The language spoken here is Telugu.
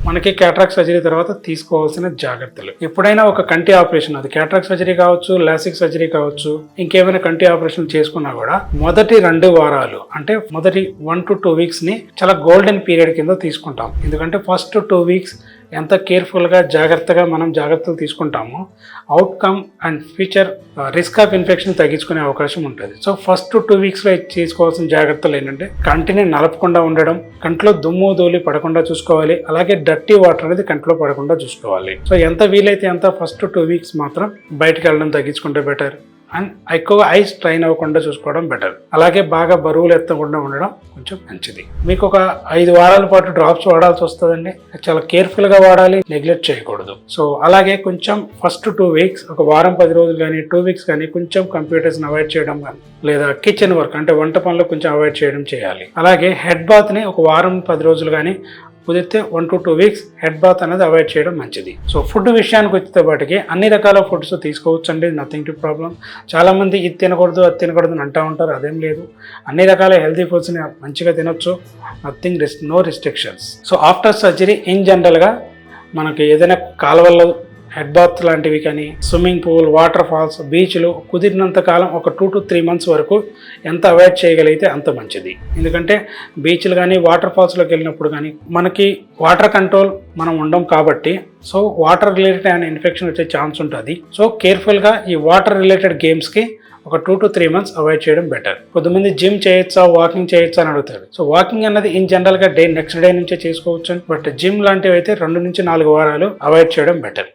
మనకి క్యాటరాక్ట్ సర్జరీ తర్వాత తీసుకోవాల్సిన జాగ్రత్తలు. ఎప్పుడైనా ఒక కంటి ఆపరేషన్, అది క్యాటరాక్ట్ సర్జరీ కావచ్చు, లాసిక్ సర్జరీ కావచ్చు, ఇంకేమైనా కంటి ఆపరేషన్ చేసుకున్నా కూడా మొదటి 2 వారాలు అంటే మొదటి 1 to 2 వీక్స్ ని చాలా గోల్డెన్ పీరియడ్ కింద తీసుకుంటాం. ఎందుకంటే ఫస్ట్ 2 వీక్స్ ఎంత కేర్ఫుల్గా జాగ్రత్తగా మనం జాగ్రత్తలు తీసుకుంటామో outcome and future risk of infection తగ్గించుకునే అవకాశం ఉంటుంది. సో ఫస్ట్ 2 వీక్స్లో తీసుకోవాల్సిన జాగ్రత్తలు ఏంటంటే కంటిని నలపకుండా ఉండడం, కంట్లో దుమ్ము ధూళి పడకుండా చూసుకోవాలి, అలాగే డర్టీ వాటర్ అనేది కంట్లో పడకుండా చూసుకోవాలి. సో ఎంత వీలైతే అంత ఫస్ట్ 2 వీక్స్ మాత్రం బయటకు వెళ్ళడం తగ్గించుకుంటే బెటర్. అండ్ ఎక్కువ ఐస్ స్ట్రైన్ అవ్వకుండా చూసుకోవడం బెటర్. అలాగే బాగా బరువులు ఎత్తకుండా ఉండడం కొంచెం మంచిది. మీకు ఒక 5 వారాల పాటు డ్రాప్స్ వాడాల్సి వస్తుందండి. చాలా కేర్ఫుల్గా వాడాలి, నెగ్లెక్ట్ చేయకూడదు. సో అలాగే కొంచెం ఫస్ట్ 2 వీక్స్, ఒక వారం 10 రోజులు కానీ 2 వీక్స్ కానీ కొంచెం కంప్యూటర్స్ని అవాయిడ్ చేయడం కానీ, లేదా కిచెన్ వర్క్ అంటే వంట పనులు కొంచెం అవాయిడ్ చేయడం చేయాలి. అలాగే హెడ్ బాత్ని ఒక వారం 10 రోజులు కానీ కుదిరితే 1 to 2 వీక్స్ హెడ్ బాత్ అనేది అవాయిడ్ చేయడం మంచిది. సో ఫుడ్ విషయానికి వచ్చేటప్పటికి అన్ని రకాల ఫుడ్స్ తీసుకోవచ్చు అండి, నథింగ్ టు ప్రాబ్లం. చాలామంది ఇది తినకూడదు అది తినకూడదు అని అంటూ ఉంటారు, అదేం లేదు. అన్ని రకాల హెల్తీ ఫుడ్స్ని మంచిగా తినొచ్చు, no restrictions. So after surgery in జనరల్గా మనకి ఏదైనా కాలువల్లో హెడ్ బాత్ లాంటివి కానీ, స్విమ్మింగ్ పూల్, వాటర్ ఫాల్స్, బీచ్లు కుదిరినంత కాలం ఒక 2 to 3 months వరకు ఎంత అవాయిడ్ చేయగలిగితే అంత మంచిది. ఎందుకంటే బీచ్లు కానీ వాటర్ ఫాల్స్లోకి వెళ్ళినప్పుడు కానీ మనకి వాటర్ కంట్రోల్ మనం ఉండం కాబట్టి సో వాటర్ రిలేటెడ్ అయిన ఇన్ఫెక్షన్ వచ్చే ఛాన్స్ ఉంటుంది. సో కేర్ఫుల్గా ఈ వాటర్ రిలేటెడ్ గేమ్స్కి ఒక 2 to 3 months అవాయిడ్ చేయడం బెటర్. కొంతమంది జిమ్ చేయొచ్చా, వాకింగ్ చేయొచ్చా అని అడుగుతారు. సో వాకింగ్ అన్నది ఇన్ జనరల్గా నెక్స్ట్ డే నుంచే చేసుకోవచ్చు. బట్ జిమ్ లాంటివి అయితే 2 నుంచి 4 వారాలు అవాయిడ్ చేయడం బెటర్.